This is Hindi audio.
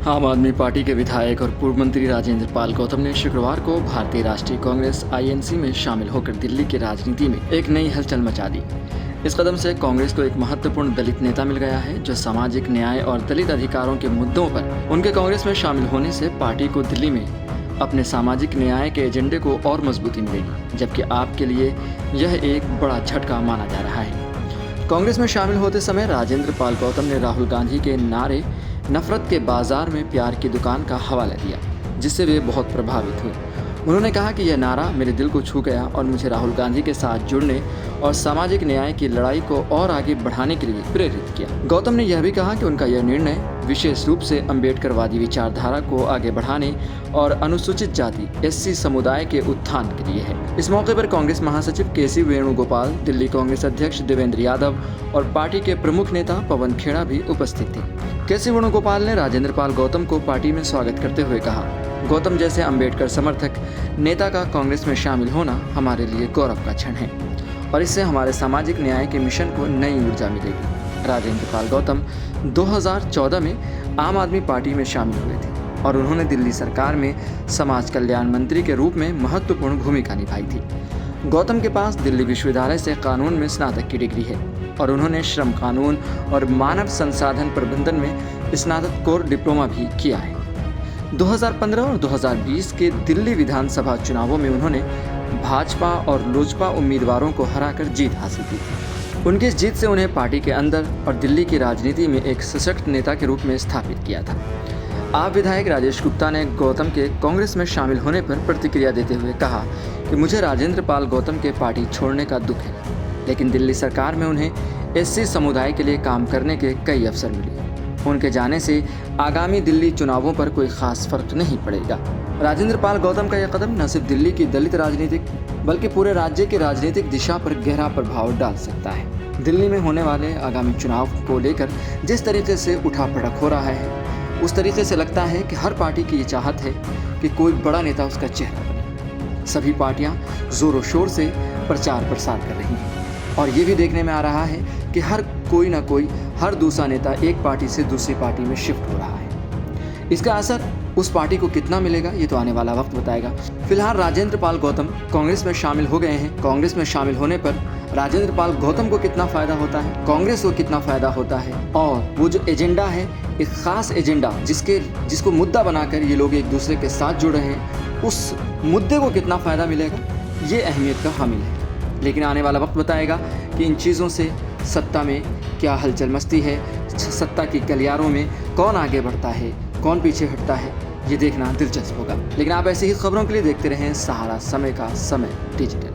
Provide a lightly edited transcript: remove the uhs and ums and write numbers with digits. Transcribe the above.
आम आदमी पार्टी के विधायक और पूर्व मंत्री राजेंद्र पाल गौतम ने शुक्रवार को भारतीय राष्ट्रीय कांग्रेस आईएनसी में शामिल होकर दिल्ली की राजनीति में एक नई हलचल मचा दी। इस कदम से कांग्रेस को एक महत्वपूर्ण दलित नेता मिल गया है, जो सामाजिक न्याय और दलित अधिकारों के मुद्दों पर उनके कांग्रेस में शामिल होने से पार्टी को दिल्ली में अपने सामाजिक न्याय के एजेंडे को और मजबूती मिलेगी, जबकि आपके लिए यह एक बड़ा झटका माना जा रहा है। कांग्रेस में शामिल होते समय राजेंद्र पाल गौतम ने राहुल गांधी के नारे नफरत के बाजार में प्यार की दुकान का हवाला दिया, जिससे वे बहुत प्रभावित हुए। उन्होंने कहा कि यह नारा मेरे दिल को छू गया और मुझे राहुल गांधी के साथ जुड़ने और सामाजिक न्याय की लड़ाई को और आगे बढ़ाने के लिए प्रेरित किया। गौतम ने यह भी कहा कि उनका यह निर्णय विशेष रूप से अम्बेडकरवादी विचारधारा को आगे बढ़ाने और अनुसूचित जाति एससी समुदाय के उत्थान के लिए है। इस मौके पर कांग्रेस महासचिव केसी वेणुगोपाल, दिल्ली कांग्रेस अध्यक्ष देवेंद्र यादव और पार्टी के प्रमुख नेता पवन खेड़ा भी उपस्थित थे। केसी वेणुगोपाल ने राजेंद्र पाल गौतम को पार्टी में स्वागत करते हुए कहा, गौतम जैसे अम्बेडकर समर्थक नेता का कांग्रेस में शामिल होना हमारे लिए गौरव का क्षण है और इससे हमारे सामाजिक न्याय के मिशन को नई ऊर्जा मिलेगी। राजेंद्र पाल गौतम 2014 में आम आदमी पार्टी में शामिल हुए थे और उन्होंने दिल्ली सरकार में समाज कल्याण मंत्री के रूप में महत्वपूर्ण भूमिका निभाई थी। गौतम के पास दिल्ली विश्वविद्यालय से कानून में स्नातक की डिग्री है और उन्होंने श्रम कानून और मानव संसाधन प्रबंधन में स्नातकोत्तर डिप्लोमा भी किया है। 2015 और 2020 के दिल्ली विधानसभा चुनावों में उन्होंने भाजपा और लोजपा उम्मीदवारों को हराकर जीत हासिल की थी। उनकी इस जीत से उन्हें पार्टी के अंदर और दिल्ली की राजनीति में एक सशक्त नेता के रूप में स्थापित किया था। आप विधायक राजेश गुप्ता ने गौतम के कांग्रेस में शामिल होने पर प्रतिक्रिया देते हुए कहा कि मुझे राजेंद्र पाल गौतम के पार्टी छोड़ने का दुख है, लेकिन दिल्ली सरकार में उन्हें एससी समुदाय के लिए काम करने के कई अवसर मिले। उनके जाने से आगामी दिल्ली चुनावों पर कोई खास फर्क नहीं पड़ेगा। राजेंद्र पाल गौतम का यह कदम न सिर्फ दिल्ली की दलित राजनीतिक बल्कि पूरे राज्य की राजनीतिक दिशा पर गहरा प्रभाव डाल सकता है। दिल्ली में होने वाले आगामी चुनाव को लेकर जिस तरीके से उठापटक हो रहा है, उस तरीके से लगता है कि हर पार्टी की ये चाहत है कि कोई बड़ा नेता उसका चेहरा बने। सभी पार्टियां जोरों शोर से प्रचार प्रसार कर रही हैं और ये भी देखने में आ रहा है कि हर दूसरा नेता एक पार्टी से दूसरी पार्टी में शिफ्ट हो रहा है। इसका असर उस पार्टी को कितना मिलेगा, ये तो आने वाला वक्त बताएगा। फिलहाल राजेंद्र पाल गौतम कांग्रेस में शामिल हो गए हैं। कांग्रेस में शामिल होने पर राजेंद्र पाल गौतम को कितना फायदा होता है, कांग्रेस को कितना फायदा होता है और वो जो एजेंडा है, एक खास एजेंडा जिसको मुद्दा बनाकर ये लोग एक दूसरे के साथ जुड़ रहे हैं, उस मुद्दे को कितना फायदा मिलेगा, ये अहमियत का हामिल है। लेकिन आने वाला वक्त बताएगा कि इन चीज़ों से सत्ता में क्या हलचल मचती है, सत्ता की गलियारों में कौन आगे बढ़ता है, कौन पीछे हटता है, ये देखना दिलचस्प होगा। लेकिन आप ऐसी ही खबरों के लिए देखते रहें सहारा समय का समय डिजिटल।